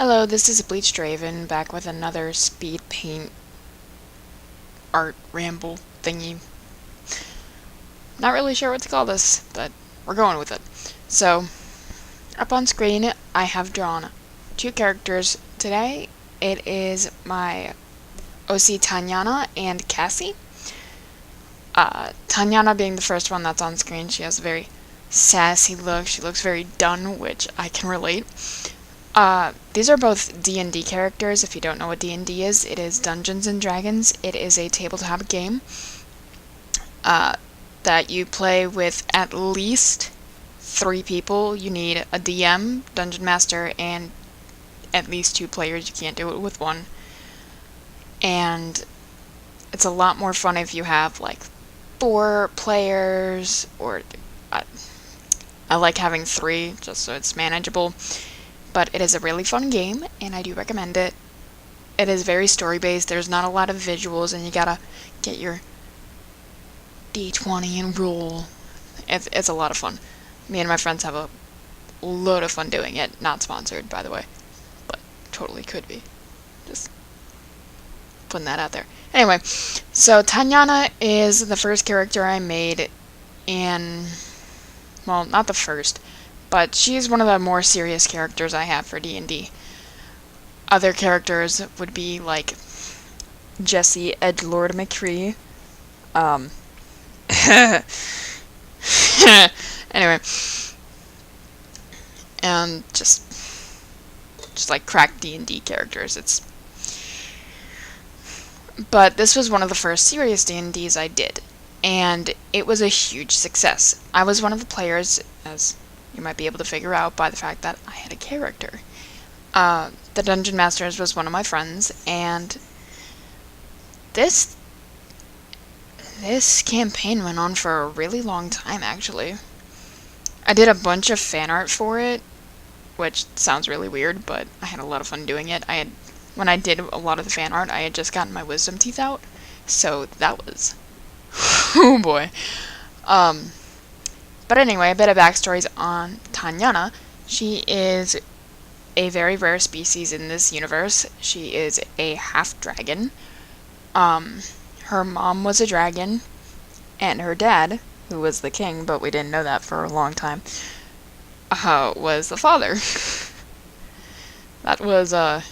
Hello, this is Bleach Draven back with another speed paint art ramble thingy. Not really sure what to call this, but we're going with it. So, up on screen, I have drawn two characters today. It is my OC Tanjanna and Cassie. Tanjanna being the first one that's on screen. She has a very sassy look. She looks very done, which I can relate. These are both D&D characters. If you don't know what D&D is, it is Dungeons and Dragons. It is a tabletop game that you play with at least 3 people. You need a DM, Dungeon Master, and at least 2 players. You can't do it with 1. And it's a lot more fun if you have like 4 players, or I like having 3 just so it's manageable. But it is a really fun game, and I do recommend it. It is very story-based. There's not a lot of visuals, and you gotta get your D20 and roll. It's a lot of fun. Me and my friends have a load of fun doing it. Not sponsored, by the way, but totally could be. Just putting that out there. Anyway, so Tanjanna is the first character I made in... well, not the first, but she's one of the more serious characters I have for D&D. Other characters would be like Jesse Edgelord McCree. Anyway, and just like crack D&D characters. But this was one of the first serious D&Ds I did, and it was a huge success. I was one of the players, as you might be able to figure out by the fact that I had a character. The Dungeon Masters was one of my friends, and this campaign went on for a really long time, actually. I did a bunch of fan art for it, which sounds really weird, but I had a lot of fun doing it. When I did a lot of the fan art, I had just gotten my wisdom teeth out, so that was... oh boy. But anyway, a bit of backstories on Tanjanna. She is a very rare species in this universe. She is a half-dragon. Her mom was a dragon, and her dad, who was the king, but we didn't know that for a long time, was the father. That was a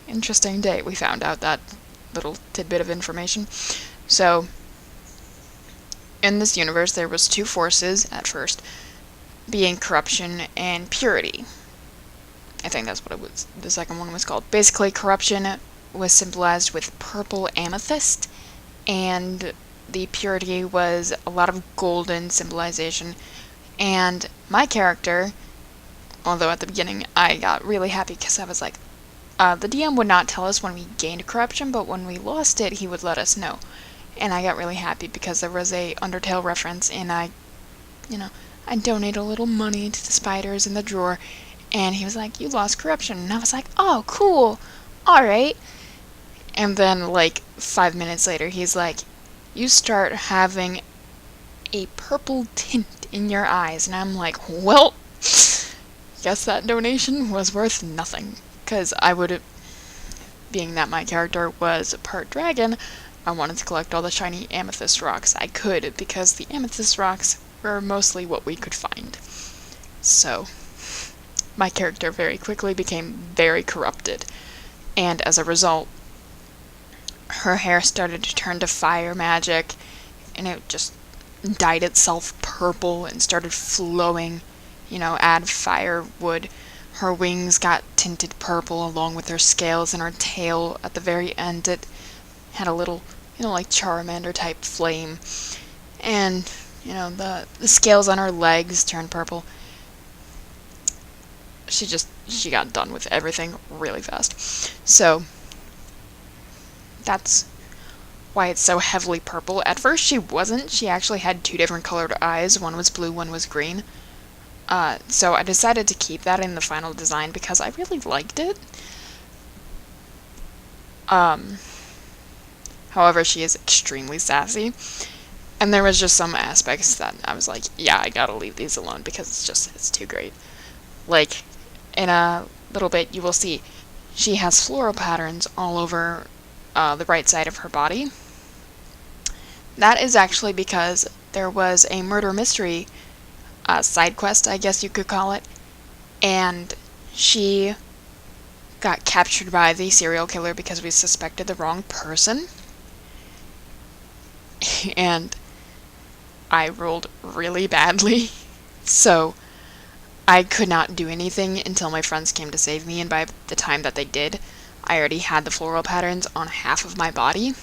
interesting day. We found out that little tidbit of information. So, in this universe, there was 2 forces at first, being corruption and purity. I think that's what the second one was called. Basically, corruption was symbolized with purple amethyst, and the purity was a lot of golden symbolization. And my character, although at the beginning I got really happy because I was like, the DM would not tell us when we gained corruption, but when we lost it, he would let us know. And I got really happy because there was a Undertale reference, and I donated a little money to the spiders in the drawer, and he was like, "You lost corruption." And I was like, "Oh, cool. Alright." And then, like, 5 minutes later, he's like, "You start having a purple tint in your eyes." And I'm like, well, guess that donation was worth nothing. Because being that my character was part dragon, I wanted to collect all the shiny amethyst rocks I could, because the amethyst rocks were mostly what we could find. So, my character very quickly became very corrupted, and as a result, her hair started to turn to fire magic, and it just dyed itself purple and started flowing, add firewood. Her wings got tinted purple along with her scales, and her tail at the very end, it had a little, like Charmander type flame. And, the scales on her legs turned purple. She got done with everything really fast. So, that's why it's so heavily purple. At first she wasn't. She actually had 2 different colored eyes. One was blue, one was green. So I decided to keep that in the final design because I really liked it. However, she is extremely sassy, and there was just some aspects that I was like, yeah, I gotta leave these alone because it's too great. Like, in a little bit, you will see she has floral patterns all over the right side of her body. That is actually because there was a murder mystery side quest, I guess you could call it, and she got captured by the serial killer because we suspected the wrong person. And I rolled really badly, so I could not do anything until my friends came to save me, and by the time that they did, I already had the floral patterns on half of my body.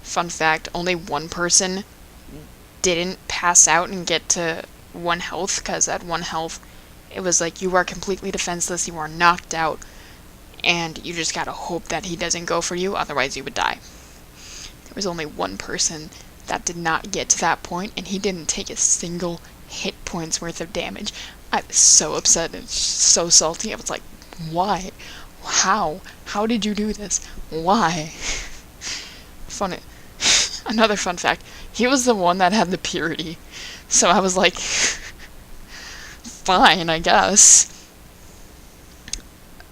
Fun fact, only one person didn't pass out and get to 1 health, because at 1 health, it was like, you are completely defenseless, you are knocked out, and you just gotta hope that he doesn't go for you, otherwise you would die. There was only one person that did not get to that point, and he didn't take a single hit points worth of damage. I was so upset and so salty. I was like, why? How? How did you do this? Why? Funny. Another fun fact, he was the one that had the purity. So I was like, fine, I guess.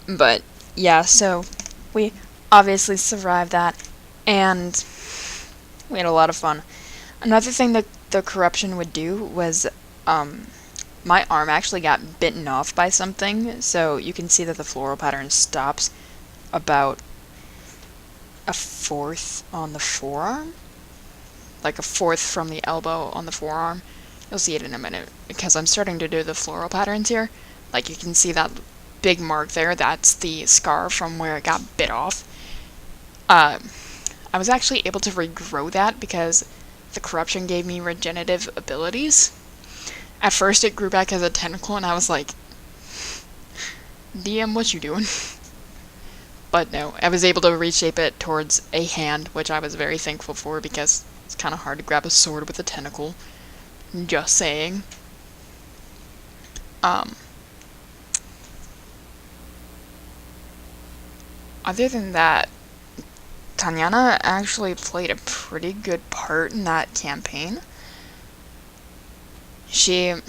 But yeah, so we obviously survived that, and we had a lot of fun. Another thing that the corruption would do was, my arm actually got bitten off by something, so you can see that the floral pattern stops about 1/4 on the forearm. Like 1/4 from the elbow on the forearm. You'll see it in a minute, because I'm starting to do the floral patterns here. Like, you can see that big mark there, that's the scar from where it got bit off. I was actually able to regrow that because the corruption gave me regenerative abilities. At first it grew back as a tentacle, and I was like, DM, what you doing? But no, I was able to reshape it towards a hand, which I was very thankful for, because it's kind of hard to grab a sword with a tentacle. Just saying. Other than that, Tanjanna actually played a pretty good part in that campaign. She, at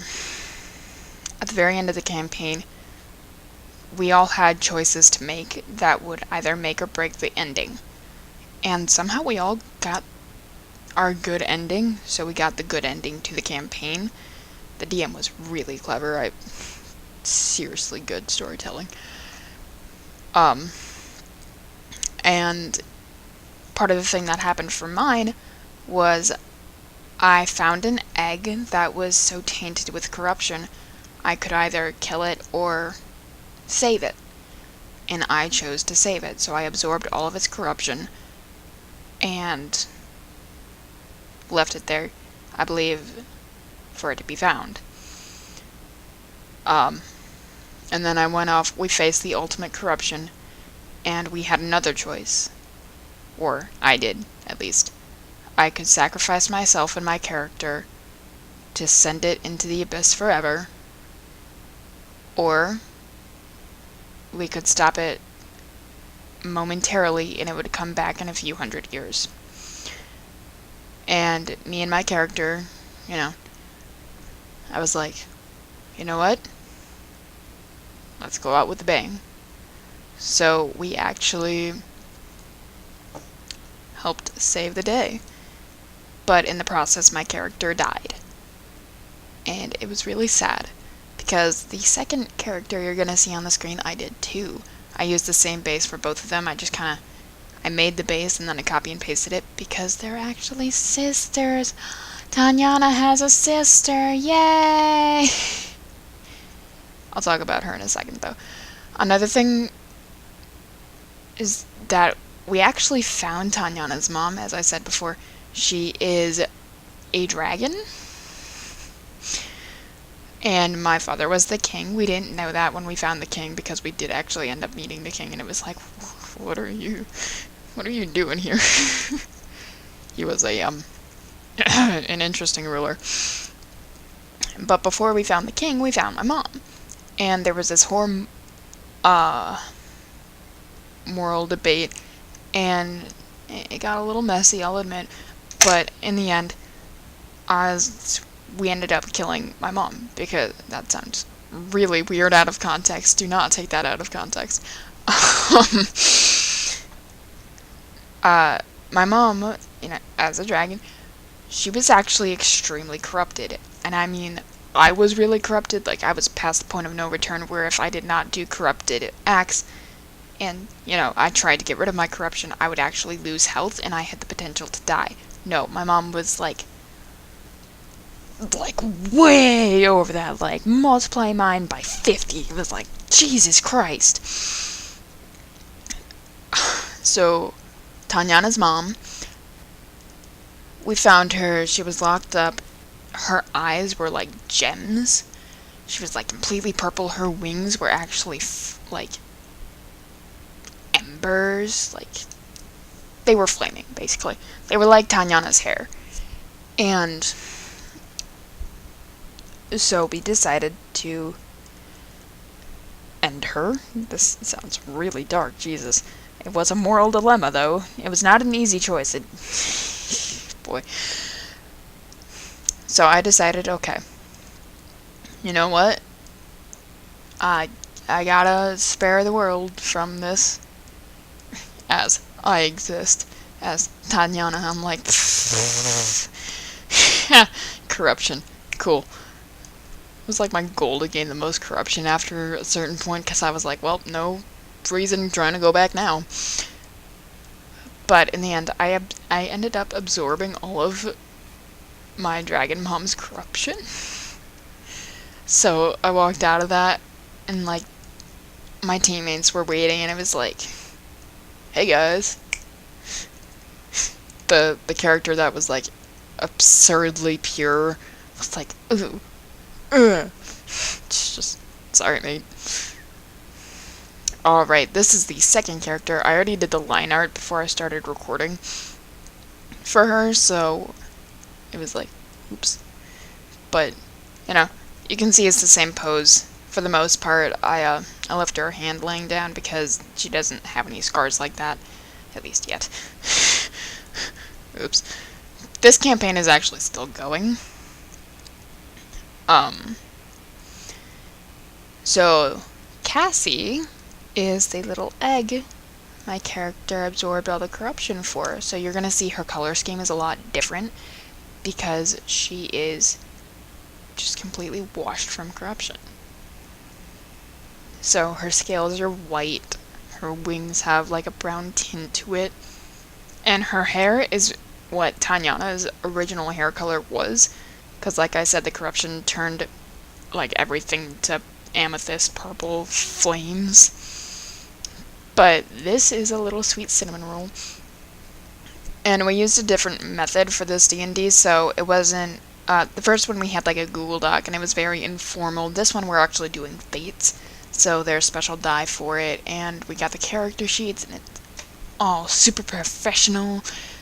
the very end of the campaign, we all had choices to make that would either make or break the ending. And somehow we all got our good ending, so we got the good ending to the campaign. The DM was really clever. Seriously good storytelling. And part of the thing that happened for mine was I found an egg that was so tainted with corruption, I could either kill it or save it. And I chose to save it, so I absorbed all of its corruption and left it there, I believe, for it to be found. And then I went off, we faced the ultimate corruption, and we had another choice. Or, I did, at least. I could sacrifice myself and my character to send it into the abyss forever, or we could stop it momentarily and it would come back in a few hundred years. And me and my character, I was like, you know what? Let's go out with a bang. So we actually helped save the day. But in the process, my character died. And it was really sad, because the second character you're going to see on the screen, I did too. I used the same base for both of them. I made the base and then I copy and pasted it, because they're actually sisters. Tanjanna has a sister, yay! I'll talk about her in a second, though. Another thing is that we actually found Tanjanna's mom, as I said before. She is a dragon, and my father was the king. We didn't know that when we found the king, because we did actually end up meeting the king, and it was like, what are you doing here? He was an interesting ruler. But before we found the king, we found my mom, and there was this whole moral debate, and it got a little messy, I'll admit. But in the end, we ended up killing my mom, because that sounds really weird out of context. Do not take that out of context. My mom, as a dragon, she was actually extremely corrupted. And I mean, I was really corrupted. Like, I was past the point of no return where if I did not do corrupted acts, and, I tried to get rid of my corruption, I would actually lose health and I had the potential to die. No, my mom was like way over that, like, multiply mine by 50. It was like, Jesus Christ. So, Tanjanna's mom, we found her, she was locked up, her eyes were like gems, she was like completely purple, her wings were actually like embers, like, they were flaming, basically. They were like Tanjanna's hair. And so we decided to end her. This sounds really dark, Jesus. It was a moral dilemma, though. It was not an easy choice. Boy. So I decided, okay, you know what? I gotta spare the world from this, as I exist as Tanjanna. I'm like, corruption, cool. It was like my goal to gain the most corruption after a certain point, because I was like, well, no reason trying to go back now. But in the end, I ended up absorbing all of my dragon mom's corruption. So I walked out of that, and like, my teammates were waiting, and it was like, hey guys. The character that was like absurdly pure was like, ooh, it's just, sorry mate. Alright, this is the second character. I already did the line art before I started recording for her, so it was like, oops. But, you can see it's the same pose for the most part. I left her hand laying down because she doesn't have any scars like that, at least yet. Oops. This campaign is actually still going. So, Cassie is the little egg my character absorbed all the corruption for. So you're gonna see her color scheme is a lot different because she is just completely washed from corruption. So her scales are white, her wings have like a brown tint to it, and her hair is what Tanjanna's original hair color was, because like I said, the corruption turned like everything to amethyst purple flames. But this is a little sweet cinnamon roll. And we used a different method for this D&D, so it wasn't, the first one we had like a Google Doc, and it was very informal. This one we're actually doing fates, so there's special die for it, and we got the character sheets, and it's all super professional.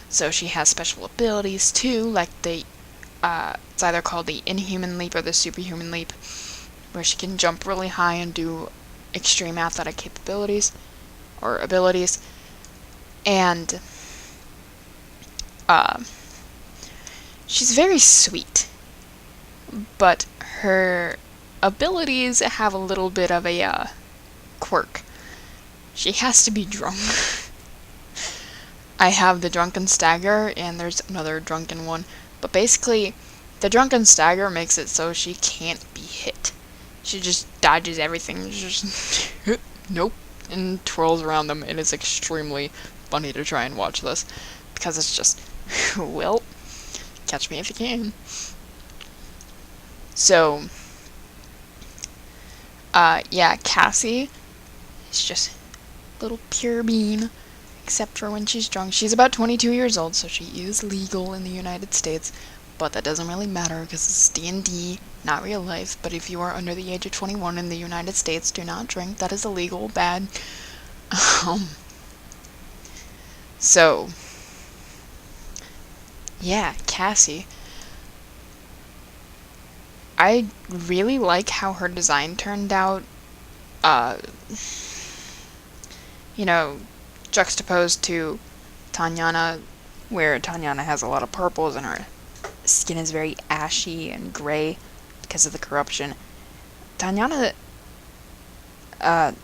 So she has special abilities too, like the, it's either called the Inhuman Leap or the Superhuman Leap, where she can jump really high and do extreme athletic capabilities, or abilities, and, she's very sweet, but her abilities have a little bit of a, quirk. She has to be drunk. I have the Drunken Stagger, and there's another drunken one, but basically, the Drunken Stagger makes it so she can't be hit. She just dodges everything, just, nope, and twirls around them. It is extremely funny to try and watch this, because it's just, well, catch me if you can. So, yeah, Cassie is just a little pure bean, except for when she's drunk. She's about 22 years old, so she is legal in the United States, but that doesn't really matter because it's D&D, not real life. But if you are under the age of 21 in the United States, do not drink. That is illegal, bad. So, yeah, Cassie. I really like how her design turned out. Juxtaposed to Tanjanna, where Tanjanna has a lot of purples and her skin is very ashy and gray because of the corruption. Tanjanna,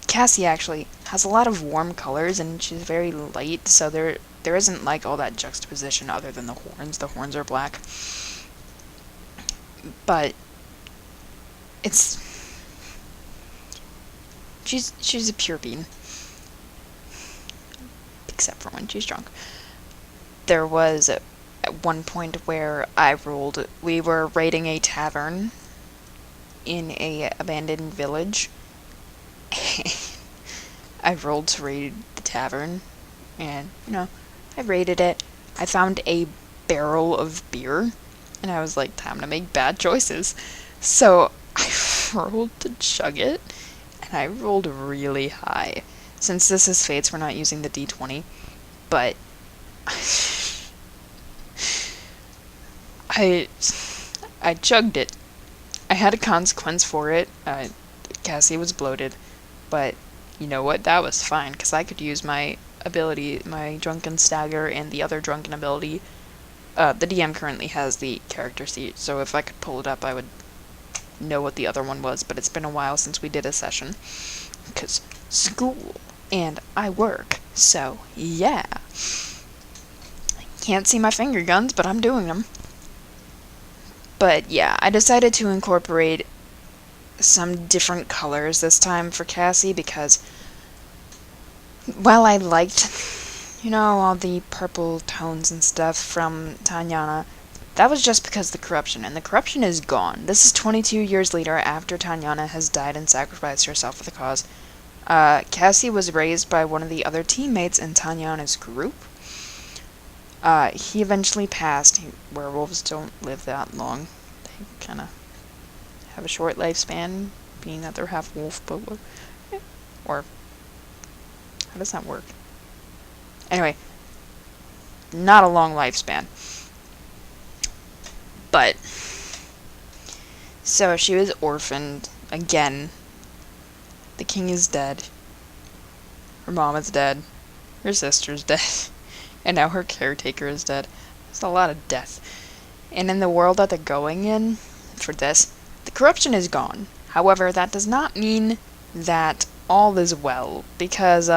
Cassie actually has a lot of warm colors, and she's very light, so there isn't like all that juxtaposition other than the horns. The horns are black. But she's a pure bean. Except for when she's drunk. There was at one point where we were raiding a tavern in a abandoned village. I rolled to raid the tavern, and, I raided it. I found a barrel of beer, and I was like, time to make bad choices. So I rolled to chug it, and I rolled really high. Since this is Fates, we're not using the D20, but I chugged it. I had a consequence for it. Cassie was bloated, but you know what? That was fine, because I could use my ability, my Drunken Stagger, and the other Drunken ability. The DM currently has the character sheet, so if I could pull it up, I would know what the other one was, but it's been a while since we did a session, because school, and I work, so yeah. Can't see my finger guns, but I'm doing them. But yeah, I decided to incorporate some different colors this time for Cassie, because while I liked, all the purple tones and stuff from Tanjanna, that was just because of the corruption, and the corruption is gone. This is 22 years later after Tanjanna has died and sacrificed herself for the cause. Cassie was raised by one of the other teammates in Tanjanna's group. He eventually passed. Werewolves don't live that long. They kind of have a short lifespan, being that they're half wolf, but or how does that work? Anyway, not a long lifespan. But so she was orphaned again. The king is dead. Her mom is dead. Her sister's dead. And now her caretaker is dead. It's a lot of death. And in the world that they're going in for this, the corruption is gone. However, that does not mean that all is well, because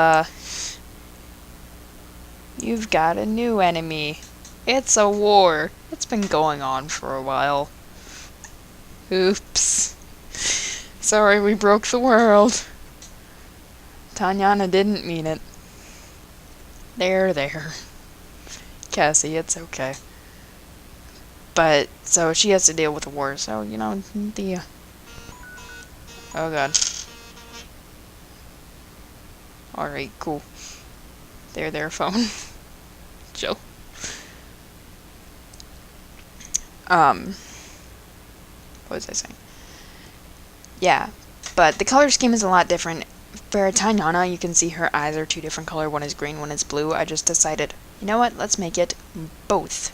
you've got a new enemy. It's a war. It's been going on for a while. Oops. Sorry, we broke the world. Tanjanna didn't mean it. There. Cassie, it's okay. But, so she has to deal with the war, so, oh god. Alright, cool. There, phone. Chill. What was I saying? Yeah, but the color scheme is a lot different. For Tanjanna, you can see her eyes are two different color. One is green, one is blue. I just decided, you know what, let's make it both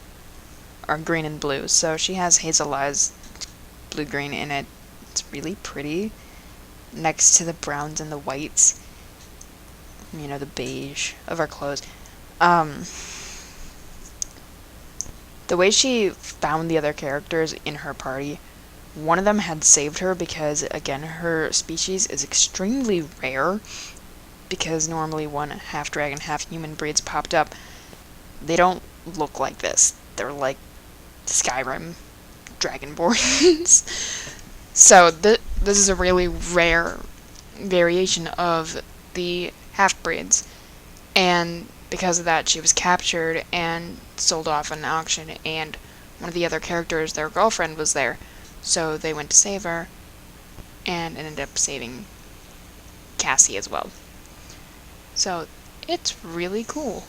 are green and blue. So she has hazel eyes, blue-green in it. It's really pretty. Next to the browns and the whites. The beige of our clothes. The way she found the other characters in her party, one of them had saved her because, again, her species is extremely rare, because normally when half-dragon, half-human breeds popped up, they don't look like this. They're like Skyrim dragonborns. So this is a really rare variation of the half-breeds, and because of that, she was captured and sold off at an auction, and one of the other characters, their girlfriend, was there. So they went to save her, and ended up saving Cassie as well. So it's really cool.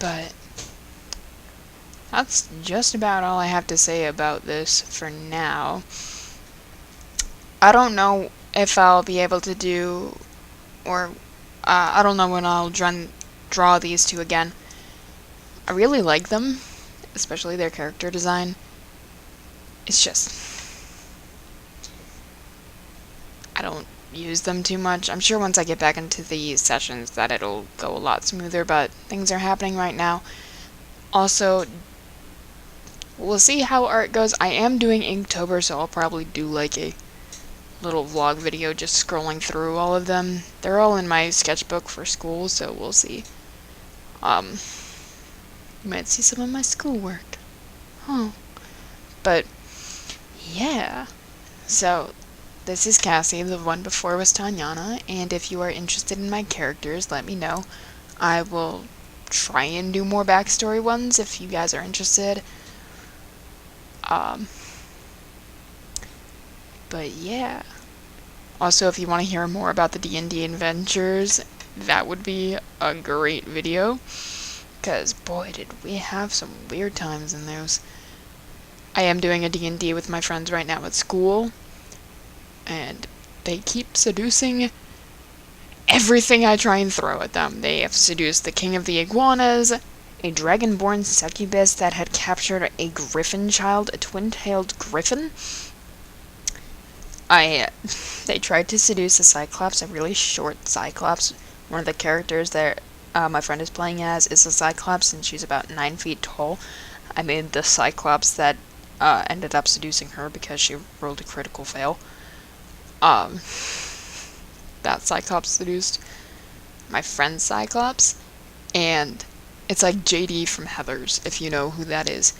But that's just about all I have to say about this for now. I don't know if I'll be able to do, or I don't know when I'll draw these two again. I really like them, especially their character design. It's just, I don't use them too much. I'm sure once I get back into the sessions that it'll go a lot smoother, but things are happening right now. Also, we'll see how art goes. I am doing Inktober, so I'll probably do like a little vlog video just scrolling through all of them. They're all in my sketchbook for school, so we'll see. You might see some of my schoolwork. Huh. But, yeah. So, this is Cassie, the one before was Tanjanna, and if you are interested in my characters, let me know. I will try and do more backstory ones if you guys are interested. But yeah. Also, if you want to hear more about the D&D adventures, that would be a great video. Because, boy, did we have some weird times in those. I am doing a D&D with my friends right now at school. And they keep seducing everything I try and throw at them. They have seduced the king of the iguanas, a dragonborn succubus that had captured a griffin child, a twin-tailed griffin. They tried to seduce a cyclops, a really short cyclops. One of the characters that my friend is playing as is a cyclops, and she's about 9 feet tall. I made the cyclops that ended up seducing her because she rolled a critical fail. That cyclops seduced my friend's cyclops, and it's like JD from Heathers, if you know who that is.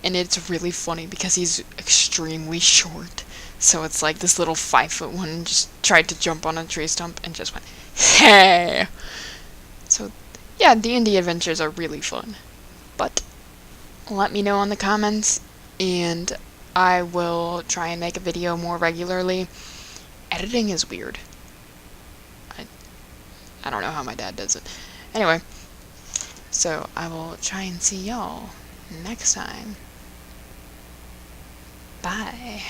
And it's really funny because he's extremely short. So it's like this little 5'1" just tried to jump on a tree stump and just went, hey! So, yeah, D&D adventures are really fun. But, let me know in the comments, and I will try and make a video more regularly. Editing is weird. I don't know how my dad does it. Anyway, so I will try and see y'all next time. Bye.